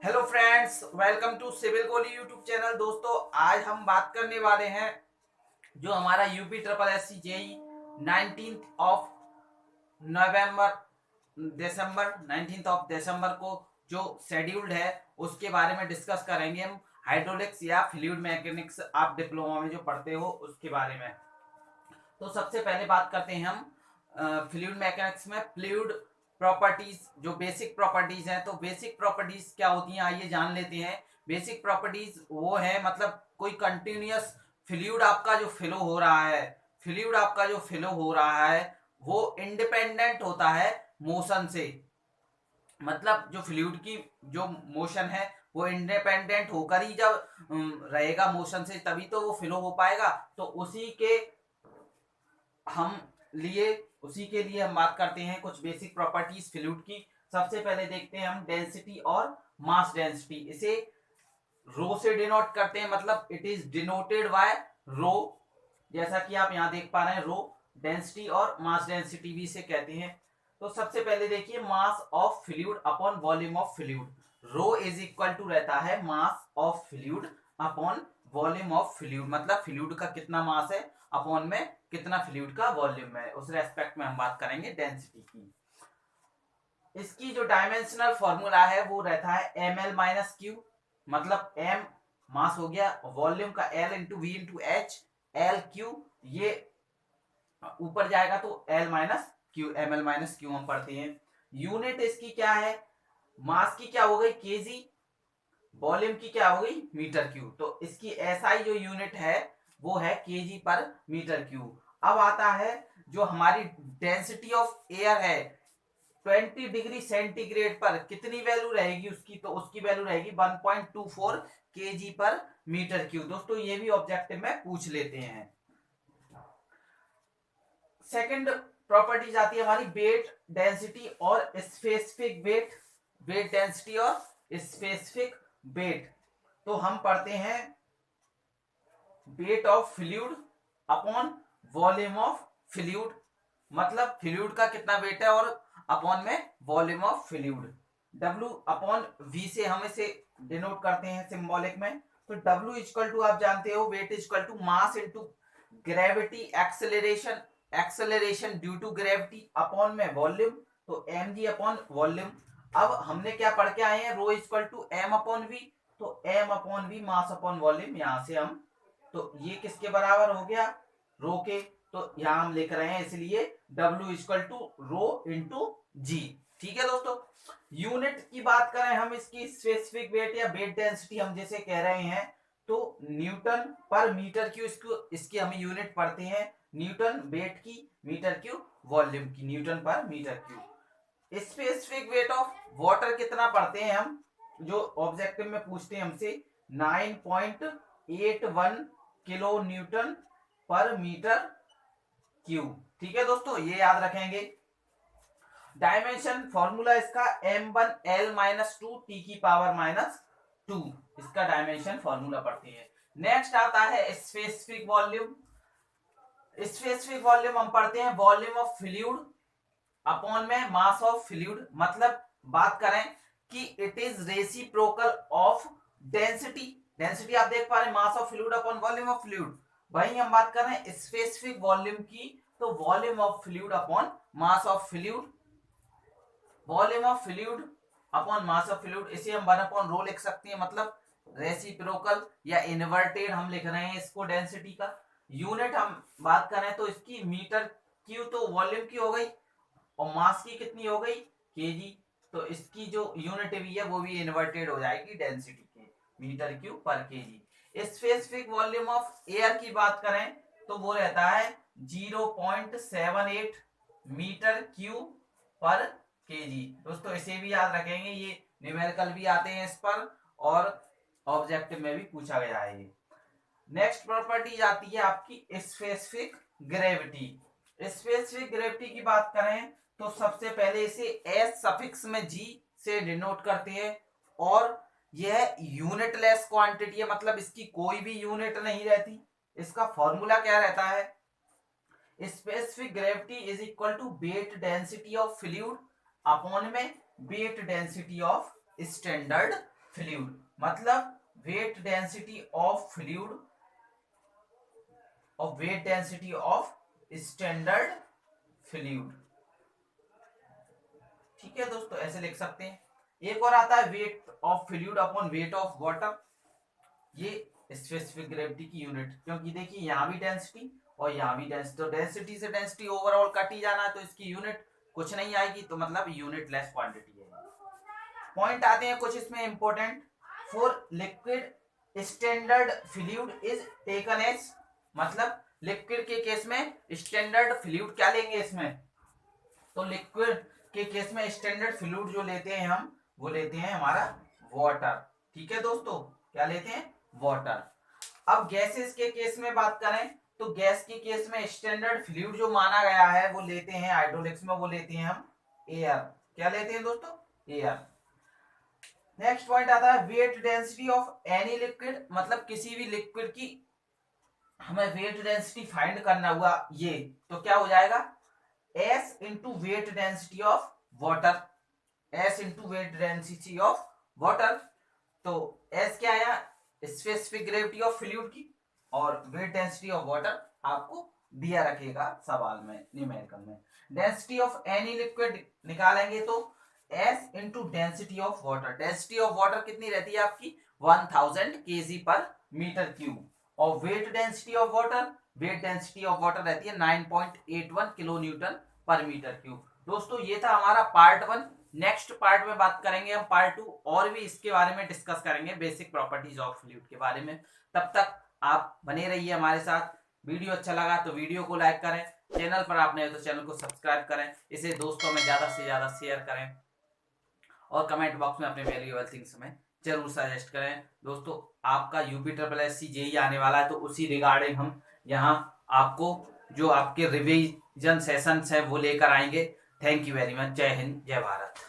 Hello friends, welcome to civil Goli YouTube channel. दोस्तों, आज हम बात करने वाले हैं जो हमारा UP triple S C JE 19 of December को जो शेड्यूल्ड है उसके बारे में डिस्कस करेंगे हम। हाइड्रोलिक्स या फ्लूइड मैकेनिक्स आप डिप्लोमा में जो पढ़ते हो उसके बारे में। तो सबसे पहले बात करते हैं हम फ्लूइड मैकेनिक्स में फ्लूइड प्रॉपर्टीज, जो बेसिक प्रॉपर्टीज हैं। तो बेसिक प्रॉपर्टीज क्या होती हैं, आइए जान लेते हैं। बेसिक प्रॉपर्टीज वो है, मतलब कोई कंटिन्यूअस फ्लूइड आपका जो फ्लो हो रहा है, फ्लूइड आपका जो फ्लो हो रहा है वो इंडिपेंडेंट होता है मोशन से। मतलब जो फ्लूइड की जो मोशन है वो इंडिपेंडेंट होकर ही जब रहेगा मोशन से, तभी तो वो फ्लो हो पाएगा। तो हम लिए उसी के लिए हम बात करते हैं कुछ बेसिक प्रॉपर्टीज फ्लूइड की। सबसे पहले देखते हैं हम डेंसिटी और मास डेंसिटी। इसे रो से डिनोट करते हैं, मतलब इट इज डिनोटेड बाय रो। जैसा कि आप यहां देख पा रहे हैं, रो डेंसिटी और मास डेंसिटी भी इसे कहते हैं। तो सबसे पहले देखिए, mass of fluid upon volume of fluid. Rho is equal to रहता है mass of fluid upon volume of fluid, मतलब फ्लूइड का कितना मास है अपॉन में कितना फ्लूइड का वॉल्यूम है, उस रेस्पेक्ट में हम बात करेंगे डेंसिटी की। इसकी जो डायमेंशनल फॉर्मूला है वो रहता है एम एल माइनस क्यू, मतलब एम मास हो गया, वॉल्यूम का L into V into H, L Q, ये ऊपर जाएगा तो L minus Q, M L minus Q हम पढ़ते हैं। यूनिट इसकी क्या है, मास की क्या हो गई केजी, वॉल्यूम की क्या हो गई मीटर क्यूब। तो इसकी एसआई जो यूनिट है वो है केजी पर मीटर क्यूब। अब आता है जो हमारी डेंसिटी ऑफ एयर है, 20 डिग्री सेंटीग्रेड पर कितनी वैल्यू रहेगी उसकी, तो उसकी वैल्यू रहेगी 1.24 केजी पर मीटर क्यूब। दोस्तों, ये भी ऑब्जेक्टिव में पूछ लेते हैं। सेकंड प्रॉपर्टीज आती है हमारी वेट डेंसिटी और स्पेसिफिक वेट। वेट डेंसिटी और स्पेसिफिक वेट। तो हम पढ़ते हैं weight of fluid upon volume of fluid, मतलब फ्लूइड का कितना वेट है और अपॉन में volume of fluid. W upon V से हम इसे डिनोट करते हैं सिंबॉलिक में। तो W इक्वल टू आप जानते हो weight equal to mass into gravity acceleration, acceleration due to gravity upon में वॉल्यूम, तो mg अपॉन वॉल्यूम। अब हमने क्या पढ़ के आए हैं, rho equal to m upon v, तो m upon v mass upon volume, यहां से हम तो ये किसके बराबर हो गया, रो के। तो यहां हम लिख रहे हैं इसलिए W equal to rho into G. ठीक है दोस्तों, यूनिट की बात करें हम, इसकी स्पेसिफिक वेट या वेट डेंसिटी हम जैसे कह रहे हैं तो न्यूटन पर मीटर क्यू, इसको इसकी हम यूनिट पढ़ते हैं न्यूटन वेट की, मीटर क्यू वॉल्यूम की, न्यूटन पर metre cube. Specific weight of water कितना पढ़ते हैं हम, जो ऑब्जेक्टिव में पूछते हैं हमसे, 9.81 किलो न्यूटन पर मीटर क्यूब। ठीक है दोस्तों, ये याद रखेंगे। डायमेंशन फॉर्मूला इसका m1l माइनस टू टी की पावर माइनस टू, इसका डायमेंशन फॉर्मूला पढ़ते हैं। नेक्स्ट आता है स्पेसिफिक वॉल्यूम। स्पेसिफिक वॉल्यूम हम पढ़ते हैं वॉल्यूम ऑफ फ्लूइड अपॉन में मास ऑफ फ्लूइड, मतलब बात करें कि it is reciprocal of density. Density आप देख पा रहे हैं मास of fluid upon volume of fluid. वहीं हम बात कर रहे हैं स्पेसिफिक वॉल्यूम की, तो volume of fluid upon mass of fluid, volume of fluid upon mass of fluid. इसे हम 1 अपॉन रो लिख सकते हैं, मतलब रेसिप्रोकल या इन्वर्टेड हम लिख रहे हैं इसको डेंसिटी का। यूनिट हम बात करें तो इसकी मीटर क्यू, तो वॉल्यूम की हो गई, और मास की कितनी हो गई केजी, तो इसकी जो यूनिट भी है वो भी इन्वर्टेड हो जाएगी डेंसिटी के, मीटर क्यूब पर KG. Specific volume of air की बात करें तो वो रहता है 0.78 मीटर क्यूब पर केजी। दोस्तों, इसे भी याद रखेंगे, ये न्यूमेरिकल भी आते हैं इस पर और ऑब्जेक्टिव में भी पूछा गया है ये। नेक्स्ट प्रॉपर्टी आती है आपकी स्पेसिफिक ग्रेविटी। स्पेसिफिक ग्रेविटी की बात करें तो सबसे पहले इसे एस सफिक्स में जी से डिनोट करते हैं, और यह यूनिटलेस क्वांटिटी है, मतलब इसकी कोई भी यूनिट नहीं रहती। इसका फॉर्मूला क्या रहता है, specific gravity is equal to weight density of fluid upon में weight density of standard fluid, मतलब वेट डेंसिटी ऑफ फ्लूइड और weight density of standard fluid. ठीक है दोस्तों, ऐसे लिख सकते हैं। एक और आता है weight of fluid upon weight of water, ये स्पेसिफिक ग्रेविटी की यूनिट, क्योंकि देखिए यहाँ भी डेंसिटी और यहाँ भी डेंसिटी, तो डेंसिटी से डेंसिटी ओवरऑल कट ही जाना है, तो इसकी यूनिट कुछ नहीं आएगी, तो मतलब यूनिट लेस क्वांटिटी है। पॉइंट आते हैं कुछ इसमें important. For liquid standard fluid is taken as, मतलब लिक्विड के केस में स्टैंडर्ड फ्लूइड क्या लेंगे इसमें, तो लिक्विड के केस में स्टैंडर्ड फ्लूइड जो लेते हैं हम, वो लेते हैं हमारा वाटर। ठीक है दोस्तों, क्या लेते हैं, वाटर। अब गैसेस के केस में बात करें तो गैस के केस में स्टैंडर्ड फ्लूइड जो माना गया है वो लेते हैं हाइड्रोलिक्स में, वो लेते हैं हम एयर। क्या लेते हैं दोस्तों, एयर। नेक्स्ट पॉइंट आता है wait density of any liquid, मतलब किसी भी लिक्विड की हमें वेट डेंसिटी फाइंड करना हुआ ये, तो क्या हो जाएगा, S into weight density of water, S into weight density of water. तो S क्या आया, स्पेसिफिक ग्रेविटी ऑफ फ्लूइड की, और वेट डेंसिटी ऑफ वाटर आपको दिया रखेगा सवाल में न्यूमेरिकल में। डेंसिटी ऑफ एनी लिक्विड निकालेंगे तो S into density of water, density of water कितनी रहती है आपकी 1000 kg पर मीटर क्यूब, और weight density of water, wait density of water रहती है 9.81 किलो न्यूटन पर मीटर क्यूब। दोस्तों ये था हमारा पार्ट 1। नेक्स्ट पार्ट में बात करेंगे हम पार्ट 2, और भी इसके बारे में डिस्कस करेंगे, बेसिक प्रॉपर्टीज ऑफ फ्लूइड के बारे में। तब तक आप बने रहिए हमारे साथ। वीडियो अच्छा लगा तो वीडियो को लाइक करें, चैनल पर आप नए हो तो चैनल को सब्सक्राइब करें, इसे दोस्तों में ज्यादा से ज्यादा शेयर करें, और कमेंट बॉक्स में अपने वैल्यूएबल थिंग्स में जरूर सजेस्ट करें। दोस्तों आपका UPSSC जेईई आने वाला है, तो उसी रिगार्डिंग हम यहाँ आपको जो आपके रिवीजन सेशंस है वो लेकर आएंगे। Thank you very much. जय हिंद, जय भारत।